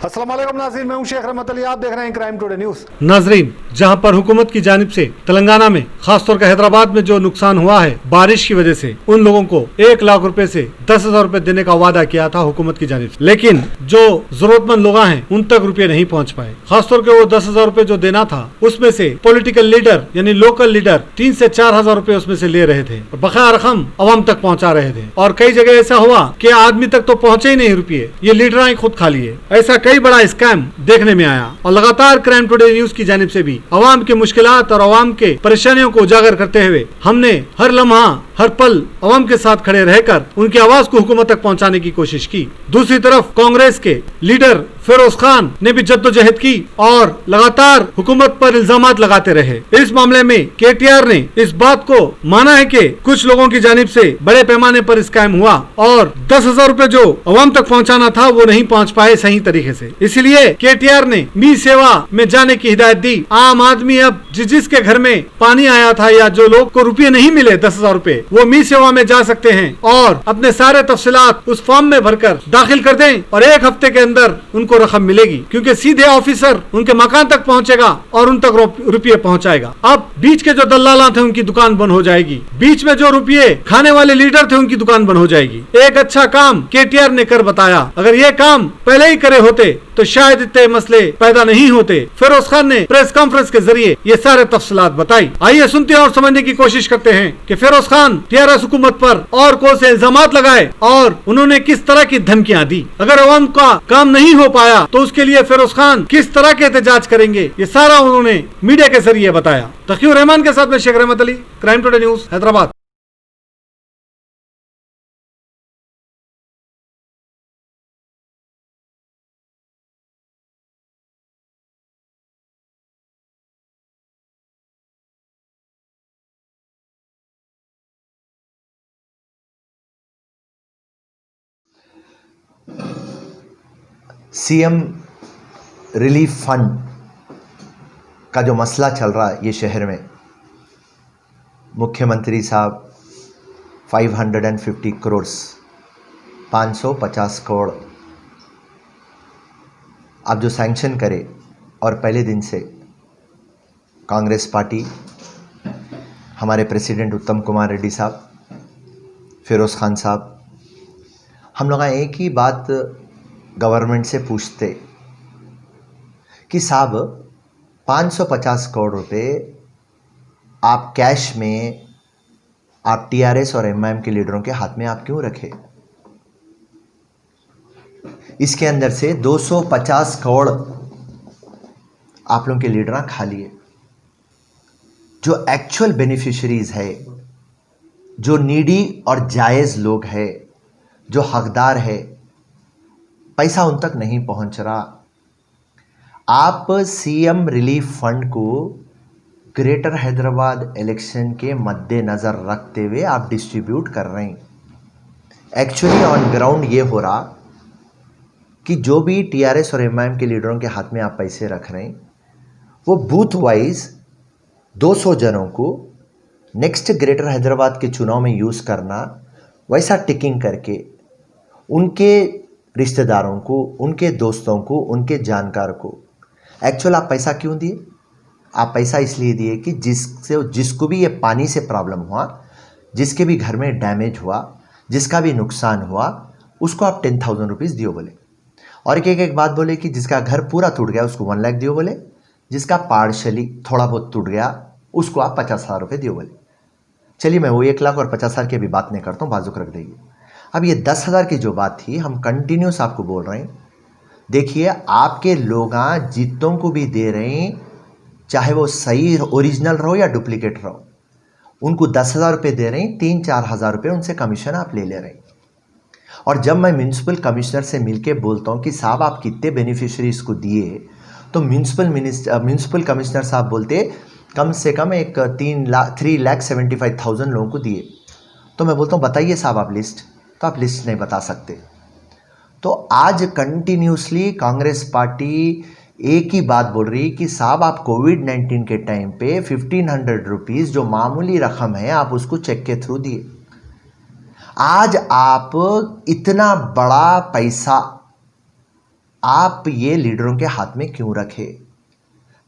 अस्सलाम वालेकुम नाज़रीन, मैं हूं शेख रहमत अली। आप देख रहे हैं क्राइम टुडे न्यूज़। नाजरीन, जहां पर हुकूमत की जानिब से तेलंगाना में खासतौर पर हैदराबाद में जो नुकसान हुआ है बारिश की वजह से, उन लोगों को 1 लाख रुपए से 10,000 रुपए देने का वादा किया था हुकूमत की जानिब से, लेकिन जो जरूरतमंद लोग हैं उन तक रुपये नहीं पहुंच पाए। खासतौर पर वो 10,000 रुपए जो देना था उसमें से पॉलिटिकल लीडर यानी लोकल लीडर 3 से 4,000 रुपए उसमें से ले रहे थे और बकाया रकम अवाम तक पहुँचा रहे थे। और कई जगह ऐसा हुआ कि आदमी तक तो पहुँचे ही नहीं रुपये, ये लीडर ही खुद खा लिए। ऐसा कई बड़ा स्कैम देखने में आया और लगातार क्राइम टुडे न्यूज की जानिब से भी अवाम की मुश्किलात और अवाम के परेशानियों को उजागर करते हुए हमने हर लम्हा हर पल अवाम के साथ खड़े रहकर उनकी आवाज को हुकूमत तक पहुंचाने की कोशिश की। दूसरी तरफ कांग्रेस के लीडर फिरोज खान ने भी जद्दोजहद की और लगातार हुकूमत पर इल्जामात लगाते रहे। इस मामले में केटीआर ने इस बात को माना है कि कुछ लोगों की जानिब से बड़े पैमाने पर स्कैम हुआ और 10,000 रुपए जो अवाम तक पहुंचाना था वो नहीं पहुंच पाए सही तरीके से। इसलिए केटीआर ने मी सेवा में जाने की हिदायत दी। आम आदमी अब जिसके घर में पानी आया था या जो लोग को रुपये नहीं मिले 10,000 रुपए, वो मी सेवा में जा सकते हैं और अपने सारे तफसीलात उस फॉर्म में भरकर दाखिल कर दें और 1 हफ्ते के अंदर उनको रकम मिलेगी, क्योंकि सीधे ऑफिसर उनके मकान तक पहुंचेगा और उन तक रुपये पहुंचाएगा। अब बीच के जो दलाल थे उनकी दुकान बंद हो जाएगी, बीच में जो रुपये खाने वाले लीडर थे उनकी दुकान बंद हो जाएगी। एक अच्छा काम केटीआर ने कर बताया। अगर ये काम पहले ही करे होते तो शायद इतने मसले पैदा नहीं होते। फिरोज खान ने प्रेस कॉन्फ्रेंस के जरिए ये सारे तफसीलात बताई। आइए सुनते हैं और समझने की कोशिश करते हैं कि फिरोज खान टीआरएस हुकूमत पर और कौन से इल्जामात लगाए और उन्होंने किस तरह की धमकियां दी। अगर अवाम का काम नहीं हो पाया तो उसके लिए फिरोज खान किस तरह के एहतजाज करेंगे, ये सारा उन्होंने मीडिया के जरिए बताया। तकीउर रहमान के साथ में शेख रहमत Ali, crime today news, Hyderabad. CM relief fund का जो मसला चल रहा है ये शहर में, मुख्यमंत्री साहब 550 करोड़ 550 करोड़ अब जो सैंक्शन करे और पहले दिन से कांग्रेस पार्टी, हमारे प्रेसिडेंट उत्तम कुमार रेड्डी साहब, फिरोज खान साहब, हम लोग एक ही बात गवर्नमेंट से पूछते कि साहब 550 करोड़ रुपए आप कैश में आप टीआरएस और एमआईएम के लीडरों के हाथ में आप क्यों रखे? इसके अंदर से 250 करोड़ आप लोगों के लीडर खा लिए। जो एक्चुअल बेनिफिशियरीज है, जो नीडी और जायज़ लोग है, जो हकदार है, पैसा उन तक नहीं पहुंच रहा। आप सीएम रिलीफ फंड को ग्रेटर हैदराबाद इलेक्शन के मद्देनज़र रखते हुए आप डिस्ट्रीब्यूट कर रहे हैं। एक्चुअली ऑन ग्राउंड ये हो रहा कि जो भी टीआरएस और एमआईएम के लीडरों के हाथ में आप पैसे रख रहे हैं, वो बूथ वाइज 200 जनों को नेक्स्ट ग्रेटर हैदराबाद के चुनाव में यूज़ करना, वैसा टिकिंग करके उनके रिश्तेदारों को, उनके दोस्तों को, उनके जानकार को एक्चुअल आप पैसा क्यों दिए? आप पैसा इसलिए दिए कि जिसको भी ये पानी से प्रॉब्लम हुआ, जिसके भी घर में डैमेज हुआ, जिसका भी नुकसान हुआ, उसको आप 10,000 रुपीज़ दियो बोले। और एक बात बोले कि जिसका घर पूरा टूट गया उसको 1 लाख दियो बोले, जिसका पार्शली थोड़ा बहुत टूट गया उसको आप 50,000 रुपये दियो बोले। चलिए मैं वो 1 लाख और 50,000 की अभी बात नहीं करता हूँ, बाजूक रख देगी। अब ये 10,000 की जो बात थी, हम कंटिन्यूस आपको बोल रहे हैं, देखिए आपके लोग जितों को भी दे रहे हैं, चाहे वो सही ओरिजिनल रहो या डुप्लीकेट रहो, उनको 10,000 रुपये दे रहे हैं, 3-4 हज़ार रुपये उनसे कमीशन आप ले रहे हैं। और जब मैं म्यूनसिपल कमिश्नर से मिलके बोलता हूँ कि साहब आप कितने बेनिफिशरीज को दिए, तो म्यूनसिपल कमिश्नर साहब बोलते कम से कम एक 3,75,000 लोगों को दिए। तो मैं बोलता हूँ बताइए साहब आप लिस्ट, तो आप लिस्ट नहीं बता सकते। तो आज कंटिन्यूसली कांग्रेस पार्टी एक ही बात बोल रही कि साहब आप कोविड-19 के टाइम पे 1,500 रुपीज़ जो मामूली रकम है आप उसको चेक के थ्रू दिए। आज आप इतना बड़ा पैसा आप ये लीडरों के हाथ में क्यों रखे?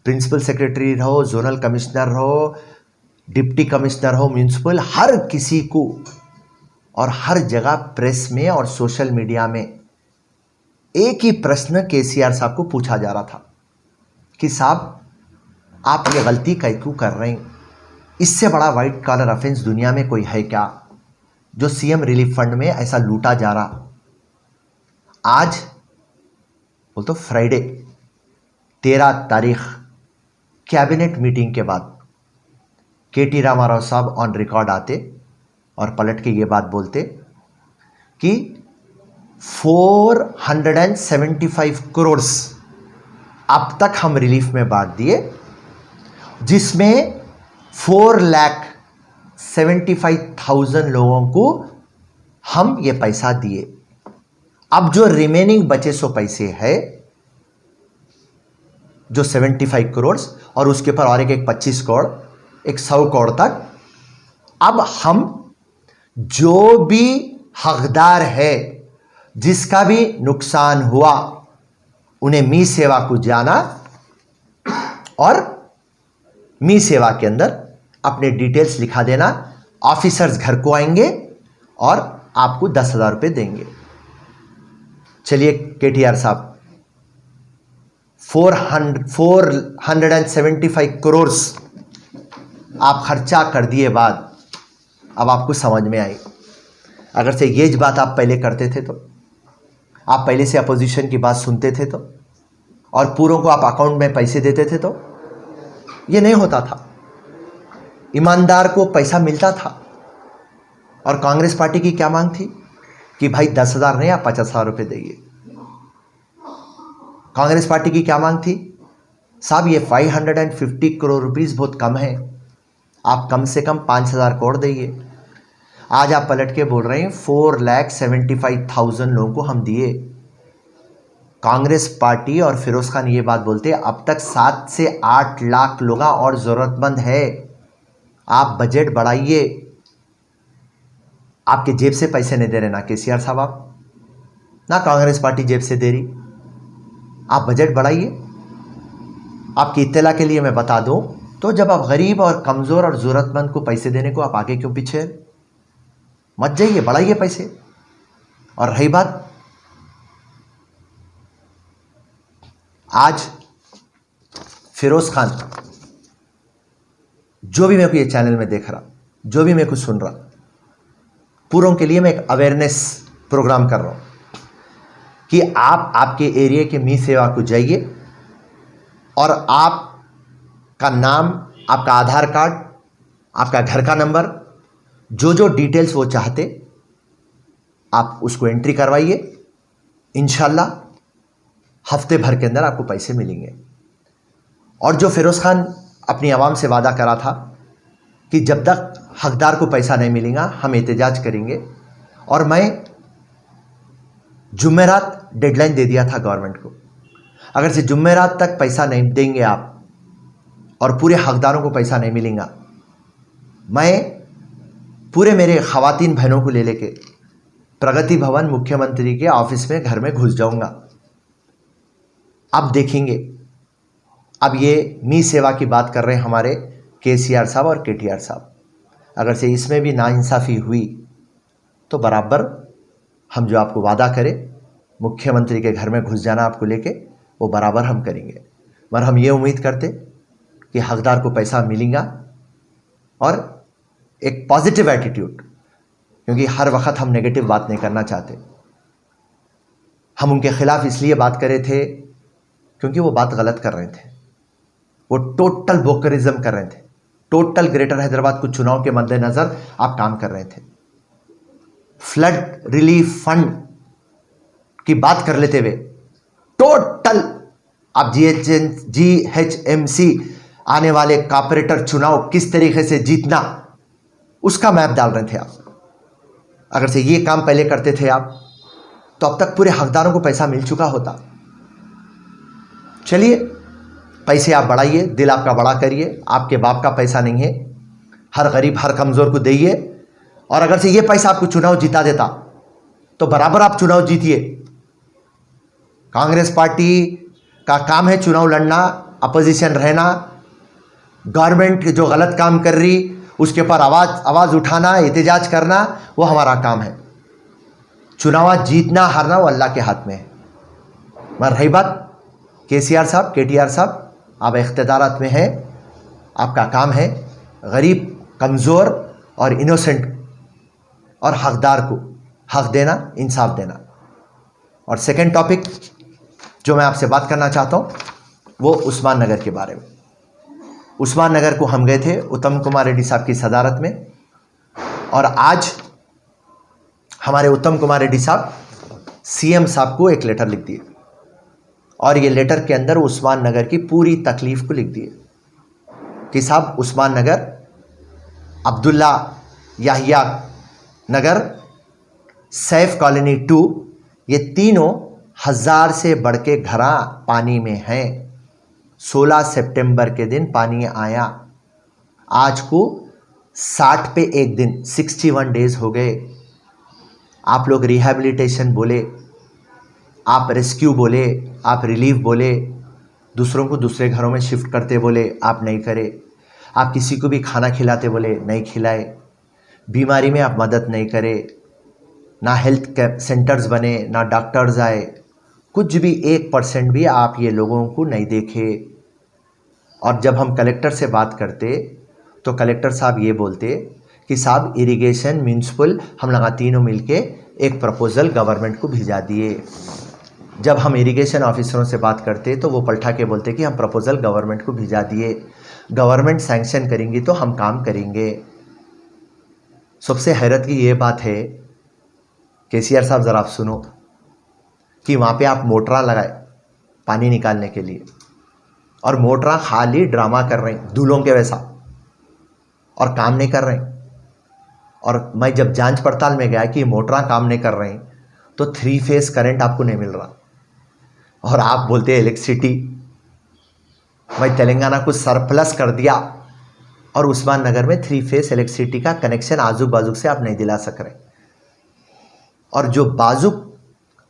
प्रिंसिपल सेक्रेटरी रहो, जोनल कमिश्नर रहो, डिप्टी कमिश्नर हो, म्यूनिसिपल, हर किसी को और हर जगह प्रेस में और सोशल मीडिया में एक ही प्रश्न केसीआर साहब को पूछा जा रहा था कि साहब आप ये गलती क्यों कर रहे हैं? इससे बड़ा वाइट कॉलर ऑफेंस दुनिया में कोई है क्या जो सीएम रिलीफ फंड में ऐसा लूटा जा रहा? आज बोल तो फ्राइडे 13 तारीख कैबिनेट मीटिंग के बाद केटी रामाराव साहब ऑन रिकॉर्ड आते और पलट के ये बात बोलते कि 475 करोड़ अब तक हम रिलीफ में बांट दिए, जिसमें 4,75,000 लोगों को हम ये पैसा दिए। अब जो रिमेनिंग बचे 100 पैसे है, जो 75 करोड़ और उसके ऊपर और एक 25 करोड़, एक 100 करोड़ तक, अब हम जो भी हकदार है, जिसका भी नुकसान हुआ, उन्हें मी सेवा को जाना और मी सेवा के अंदर अपने डिटेल्स लिखा देना। ऑफिसर्स घर को आएंगे और आपको 10,000 रुपये देंगे। चलिए केटीआर साहब, 475 करोड़ आप खर्चा कर दिए बाद अब आपको समझ में आई। अगर से ये बात आप पहले करते थे तो, आप पहले से अपोजिशन की बात सुनते थे तो, और पूरों को आप अकाउंट में पैसे देते थे तो ये नहीं होता था। ईमानदार को पैसा मिलता था। और कांग्रेस पार्टी की क्या मांग थी कि भाई 10,000 नहीं, आप 50,000 रुपये देइए। कांग्रेस पार्टी की क्या मांग थी? साहब ये 550 करोड़ रुपीस बहुत कम है, आप कम से कम 5,000 करोड़ देइए। आज आप पलट के बोल रहे हैं 4,75,000 लोगों को हम दिए। कांग्रेस पार्टी और फिरोज खान ये बात बोलते हैं अब तक 7 से 8 लाख लोग और ज़रूरतमंद है, आप बजट बढ़ाइए। आपके जेब से पैसे नहीं दे रहे ना केसीआर साहब, आप ना कांग्रेस पार्टी जेब से दे रही, आप बजट बढ़ाइए। आपकी इत्तला के लिए मैं बता दूं तो जब आप गरीब और कमज़ोर और ज़रूरतमंद को पैसे देने को आप आगे क्यों पीछे? मत जाइए, बढ़ाइए पैसे। और रही बात, आज फिरोज खान, जो भी मेरे को ये चैनल में देख रहा, जो भी मेरे को सुन रहा, पूरों के लिए मैं एक अवेयरनेस प्रोग्राम कर रहा हूं कि आप आपके एरिया के मी सेवा को जाइए और आपका नाम, आपका आधार कार्ड, आपका घर का नंबर, जो जो डिटेल्स वो चाहते आप उसको एंट्री करवाइए। इंशाल्लाह हफ्ते भर के अंदर आपको पैसे मिलेंगे। और जो फिरोज खान अपनी आवाम से वादा करा था कि जब तक हकदार को पैसा नहीं मिलेगा हम एहतजाज करेंगे, और मैं जुमेरात डेडलाइन दे दिया था गवर्नमेंट को, अगर से जुमेरात तक पैसा नहीं देंगे आप और पूरे हकदारों को पैसा नहीं मिलेगा, मैं पूरे मेरे ख़वातीन बहनों को ले लेके प्रगति भवन मुख्यमंत्री के ऑफिस में घर में घुस जाऊंगा। अब देखेंगे, अब ये मी सेवा की बात कर रहे हैं हमारे केसीआर साहब और केटीआर साहब, अगर से इसमें भी नाइंसाफ़ी हुई तो बराबर हम जो आपको वादा करें मुख्यमंत्री के घर में घुस जाना आपको लेके, वो बराबर हम करेंगे। मगर हम ये उम्मीद करते कि हकदार को पैसा मिलेगा और एक पॉजिटिव एटीट्यूड, क्योंकि हर वक्त हम नेगेटिव बात नहीं करना चाहते। हम उनके खिलाफ इसलिए बात करे थे क्योंकि वो बात गलत कर रहे थे, वो टोटल ब्रोकरिज्म कर रहे थे, टोटल ग्रेटर हैदराबाद को चुनाव के मद्देनजर आप काम कर रहे थे। फ्लड रिलीफ फंड की बात कर लेते हुए टोटल आप GHMC आने वाले कॉर्पोरेटर चुनाव किस तरीके से जीतना उसका मैप डाल रहे थे आप। अगर से ये काम पहले करते थे आप तो अब तक पूरे हकदारों को पैसा मिल चुका होता। चलिए पैसे आप बढ़ाइए, दिल आपका बड़ा करिए, आपके बाप का पैसा नहीं है, हर गरीब हर कमज़ोर को दीजिए। और अगर से ये पैसा आपको चुनाव जिता देता तो बराबर आप चुनाव जीतिए। कांग्रेस पार्टी का काम है चुनाव लड़ना, अपोजिशन रहना, गवर्नमेंट जो गलत काम कर रही उसके ऊपर आवाज़ उठाना, एहतजाज करना, वो हमारा काम है। चुनाव जीतना हारना वो अल्लाह के हाथ में है। मगर रही बात केसीआर साहब, केटीआर साहब, आप इख्तियारात में हैं, आपका काम है गरीब, कमज़ोर और इनोसेंट और हकदार को हक देना, इंसाफ देना। और सेकंड टॉपिक जो मैं आपसे बात करना चाहता हूँ वो उस्मान नगर के बारे में। उस्मान नगर को हम गए थे उत्तम कुमार रेड्डी साहब की सदारत में, और आज हमारे उत्तम कुमार रेड्डी साहब सीएम साहब को एक लेटर लिख दिए, और ये लेटर के अंदर उस्मान नगर की पूरी तकलीफ़ को लिख दिए कि साहब उस्मान नगर, अब्दुल्ला याहिया नगर, सैफ कॉलोनी 2, ये तीनों 1000 से बढ़ के घरा पानी में हैं। 16 सितंबर के दिन पानी आया, आज को 60 पे एक दिन, 61 डेज हो गए। आप लोग रिहैबिलिटेशन बोले, आप रेस्क्यू बोले, आप रिलीफ बोले, दूसरों को दूसरे घरों में शिफ्ट करते बोले, आप नहीं करे। आप किसी को भी खाना खिलाते बोले, नहीं खिलाए। बीमारी में आप मदद नहीं करे, ना हेल्थ सेंटर्स बने, ना डॉक्टर्स आए, कुछ भी 1% भी आप ये लोगों को नहीं देखे। और जब हम कलेक्टर से बात करते तो कलेक्टर साहब ये बोलते कि साहब इरिगेशन, म्यूनसिपल, हम लगा तीनों मिलके एक प्रपोज़ल गवर्नमेंट को भिजा दिए। जब हम इरिगेशन ऑफिसरों से बात करते तो वो पलटा के बोलते कि हम प्रपोज़ल गवर्नमेंट को भिजा दिए, गवर्नमेंट सैंक्शन करेंगी तो हम काम करेंगे। सबसे हैरत की ये बात है, केसीआर साहब ज़रा आप सुनो, कि वहाँ पे आप मोटरा लगाए पानी निकालने के लिए, और मोटरा खाली ड्रामा कर रहे हैं दूल्हों के वैसा, और काम नहीं कर रहे हैं। और मैं जब जांच पड़ताल में गया कि मोटरा काम नहीं कर रहे हैं तो 3 फेस करंट आपको नहीं मिल रहा, और आप बोलते हैं इलेक्ट्रिसिटी। मैं तेलंगाना को सरप्लस कर दिया और उस्मान नगर में 3 फेस इलेक्ट्रिसिटी का कनेक्शन आजू बाजू से आप नहीं दिला सक रहे, और जो बाजू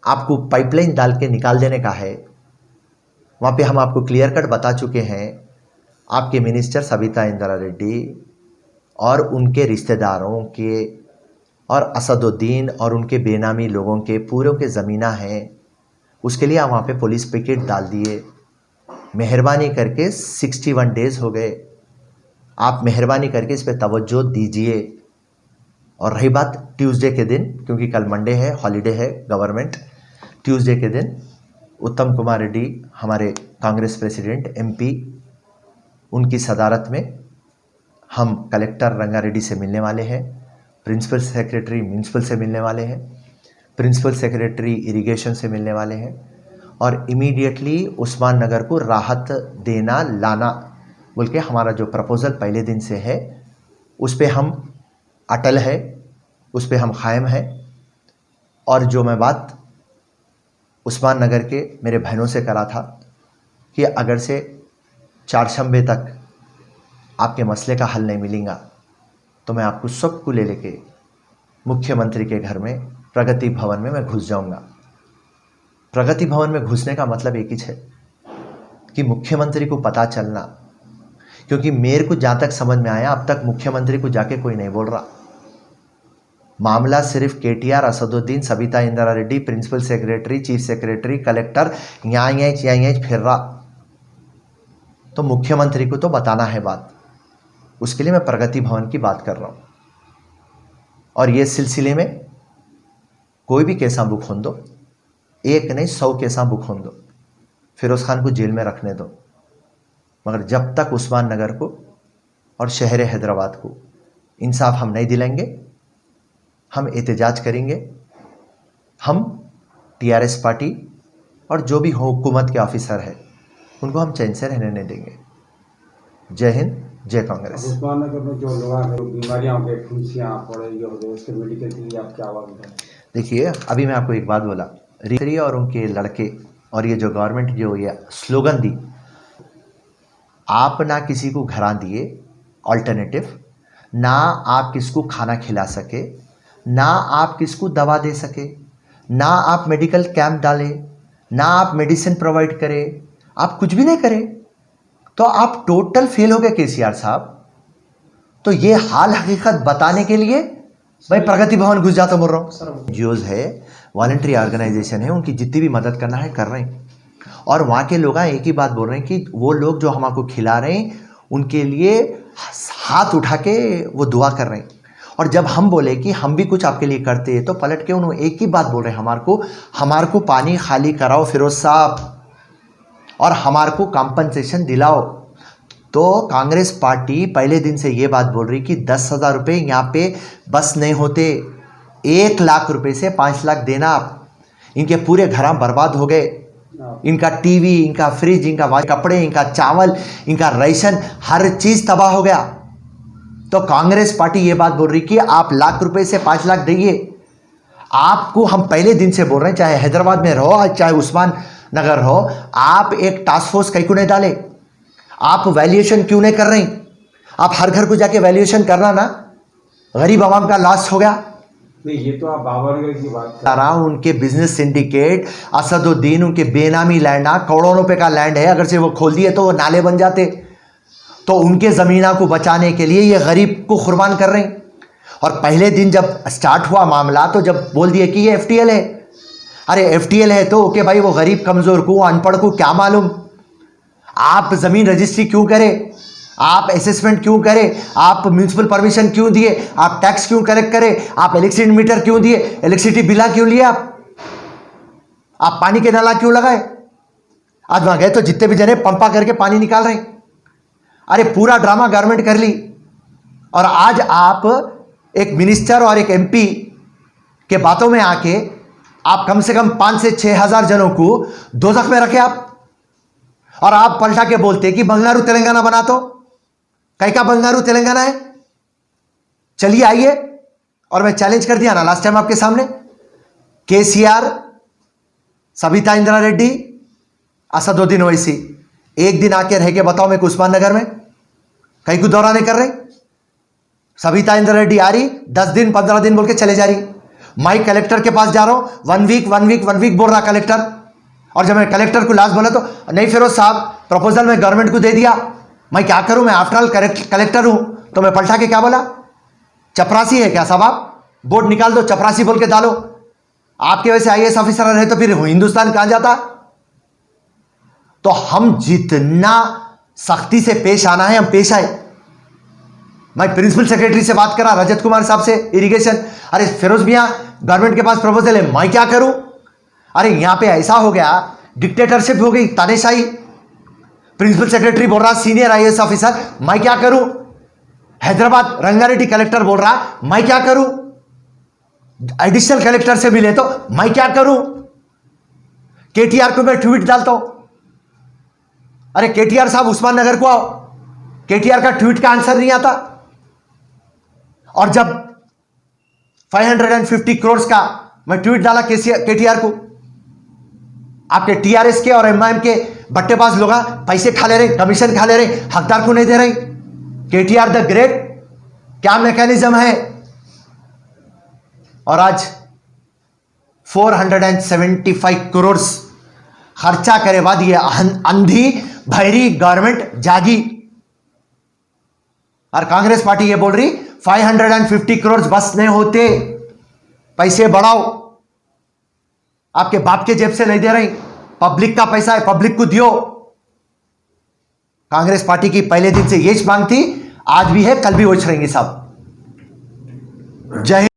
आपको पाइपलाइन डाल के निकाल देने का है वहाँ पे हम आपको क्लियर कट बता चुके हैं। आपके मिनिस्टर सविता इंदिरा रेड्डी और उनके रिश्तेदारों के और असदुद्दीन और उनके बेनामी लोगों के पूरों के ज़मीना हैं, उसके लिए आप वहाँ पे पुलिस पिकेट डाल दिए। मेहरबानी करके 61 डेज़ हो गए, आप मेहरबानी करके इस पर तवज्जो दीजिए। और रही बात ट्यूसडे के दिन, क्योंकि कल मंडे है, हॉलीडे है गवर्नमेंट, ट्यूसडे के दिन उत्तम कुमार रेड्डी हमारे कांग्रेस प्रेसिडेंट एमपी, उनकी सदारत में हम कलेक्टर रंगारेड्डी से मिलने वाले हैं, प्रिंसिपल सेक्रेटरी म्यूनसिपल से मिलने वाले हैं, प्रिंसिपल सेक्रेटरी इरिगेशन से मिलने वाले हैं, और इमीडिएटली उस्मान नगर को राहत देना लाना बोल के हमारा जो प्रपोज़ल पहले दिन से है उस पर हम अटल है, उस पर हम कायम है। और जो मैं बात उस्मान नगर के मेरे बहनों से करा था कि अगर से चारशंबे तक आपके मसले का हल नहीं मिलेगा तो मैं आपको सबको ले लेके मुख्यमंत्री के घर में प्रगति भवन में मैं घुस जाऊंगा। प्रगति भवन में घुसने का मतलब एक ही है कि मुख्यमंत्री को पता चलना, क्योंकि मेरे को जहाँ तक समझ में आया अब तक मुख्यमंत्री को जाके कोई नहीं बोल रहा। मामला सिर्फ KTR, Asaduddin, Savita Indira Reddy, principal secretary, chief secretary, collector यहाँ फिर रहा। तो मुख्यमंत्री को तो बताना है बात, उसके लिए मैं प्रगति भवन की बात कर रहा हूँ। और ये सिलसिले में कोई भी केसा बुक हों दो, एक नहीं 100 केसा बुक हों दो, फिरोज़ खान को जेल में रखने दो, मगर जब तक उस्मान नगर को और शहर हैदराबाद को इंसाफ हम नहीं दिलाएंगे हम एहतजाज करेंगे। हम टीआरएस पार्टी और जो भी हुकूमत के ऑफिसर है उनको हम चैन से रहने नहीं देंगे। जय हिंद, जय कांग्रेस। उस्मान नगर में जो लोग हैं बीमारियां हो गई, फुंसियां पड़े, ये हो गए, उसके मेडिकल के लिए आप क्या आवाज़ उठाएं? देखिए, अभी मैं आपको एक बात बोला, रिश्री और उनके लड़के और ये जो गवर्नमेंट जो ये स्लोगन दी, आप ना किसी को घरा दिए ऑल्टरनेटिव, ना आप किसको खाना खिला सके, ना आप किसको दवा दे सके, ना आप मेडिकल कैंप डाले, ना आप मेडिसिन प्रोवाइड करें, आप कुछ भी नहीं करें, तो आप टोटल फेल हो गए केसीआर साहब। तो ये हाल हकीकत बताने के लिए भाई प्रगति भवन घुस जाता बोल रहा हूँ। एनजीओज है, वॉलंटरी ऑर्गेनाइजेशन है, उनकी जितनी भी मदद करना है कर रहे हैं। और वहाँ के लोग एक ही बात बोल रहे हैं कि वो लोग जो हमको खिला रहे हैं उनके लिए हाथ उठा के वो दुआ कर रहे हैं। और जब हम बोले कि हम भी कुछ आपके लिए करते हैं तो पलट के उन्होंने एक ही बात बोल रहे हैं, हमारे को पानी खाली कराओ फिरोज साहब, और हमारे को कॉम्पनसेशन दिलाओ। तो कांग्रेस पार्टी पहले दिन से ये बात बोल रही कि 10,000 रुपये यहाँ पे बस नहीं होते, 1 लाख रुपए से 5 लाख देना आप। इनके पूरे घर बर्बाद हो गए, इनका टीवी, इनका फ्रिज, इनका कपड़े, इनका चावल, इनका राशन, हर चीज़ तबाह हो गया। तो कांग्रेस पार्टी ये बात बोल रही कि आप लाख रुपए से 5 लाख देंगे। आपको हम पहले दिन से बोल रहे हैं, चाहे हैदराबाद में रहो चाहे उस्मान नगर हो, आप एक टास्क फोर्स कहीं को नहीं डाले, आप वैल्यूएशन क्यों नहीं कर रहे? आप हर घर को जाके वैल्यूएशन करना ना, गरीब आवाम का लॉस हो गया। नहीं, ये तो आप बाबरगढ़ की बात कर रहा हूं। उनके बिजनेस सिंडिकेट असदुद्दीन, उनके बेनामी लैंड, करोड़ों रुपए का लैंड है, अगर से वो खोल दिए तो वो नाले बन जाते। तो उनके ज़मीना को बचाने के लिए ये गरीब को कुर्बान कर रहे हैं। और पहले दिन जब स्टार्ट हुआ मामला तो जब बोल दिए कि ये एफटीएल है। अरे एफटीएल है तो ओके भाई, वो गरीब कमज़ोर को, अनपढ़ को क्या मालूम। आप ज़मीन रजिस्ट्री क्यों करें, आप असेसमेंट क्यों करें, आप म्यूनसिपल परमिशन क्यों दिए, आप टैक्स क्यों कलेक्ट करें, आप इलेक्ट्रिसिटी मीटर क्यों दिए, इलेक्ट्रिसिटी बिला क्यों लिए, आप पानी के नाला क्यों लगाए। आज वहां गए तो जितने भी जने पंपा करके पानी निकाल रहे हैं। अरे पूरा ड्रामा गवर्नमेंट कर ली। और आज आप एक मिनिस्टर और एक एमपी के बातों में आके आप कम से कम 5 से 6 हज़ार जनों को दोजख में रखे आप। और आप पलटा के बोलते कि बंगारू तेलंगाना बना, तो कहीं का बंगारू तेलंगाना है। चलिए आइए, और मैं चैलेंज कर दिया ना लास्ट टाइम आपके सामने, केसीआर, सबिता इंद्रा रेड्डी, असदुद्दीन ओवैसी, एक दिन आके रह के बताओ मेरे को उस्मान नगर में कहीं को दौरा नहीं कर रहे। सबिता इंद्रा रेड्डी आ रही 10 दिन 15 दिन बोल के चले जा रही। मैं कलेक्टर के पास जा रहा हूं, 1 वीक बोल रहा कलेक्टर। और जब मैं कलेक्टर को लास्ट बोला तो नहीं फिरोज साहब, प्रपोजल मैं गवर्नमेंट को दे दिया, मैं क्या करूं, मैं आफ्टर ऑल कलेक्टर हूं। तो मैं पलटा के क्या बोला, चपरासी है क्या साहब, आप बोर्ड निकाल दो, चपरासी बोल के डालो। आपके वैसे आईएएस ऑफिसर रहे तो फिर हिंदुस्तान कहां जाता। तो हम जितना सख्ती से पेश आना है हम पेश आए। मैं प्रिंसिपल सेक्रेटरी से बात करा, रजत कुमार साहब से, इरिगेशन, अरे फिरोज मियां गवर्नमेंट के पास प्रपोजल है, मैं क्या करूं। अरे यहां पे ऐसा हो गया, डिक्टेटरशिप हो गई, तानेशाही। प्रिंसिपल सेक्रेटरी बोल रहा सीनियर आईएएस ऑफिसर, मैं क्या करूं। हैदराबाद रंगारेड्डी कलेक्टर बोल रहा मैं क्या करूं। एडिशनल कलेक्टर से मिले तो मैं क्या करूं। केटीआर को मैं ट्वीट डालता हूं, अरे केटीआर साहब उस्मान नगर को आओ, केटीआर का ट्वीट का आंसर नहीं आता। और जब 550 करोड़ का मैं ट्वीट डाला केटीआर को, आपके टीआरएस के और एमआईएम के बट्टेबाज लोग पैसे खा ले रहे, कमीशन खा ले रहे, हकदार को नहीं दे रहे। केटीआर द ग्रेट क्या मैकेनिज्म है। और आज 475 करोड़ खर्चा करे बाद ये अंधी भैरी गवर्नमेंट जागी। और कांग्रेस पार्टी ये बोल रही 550 करोड़ बस नहीं होते, पैसे बढ़ाओ। आपके बाप के जेब से नहीं दे रही, पब्लिक का पैसा है, पब्लिक को दियो। कांग्रेस पार्टी की पहले दिन से यही मांग थी, आज भी है, कल भी वही रहेंगे साहब। जय हिंद।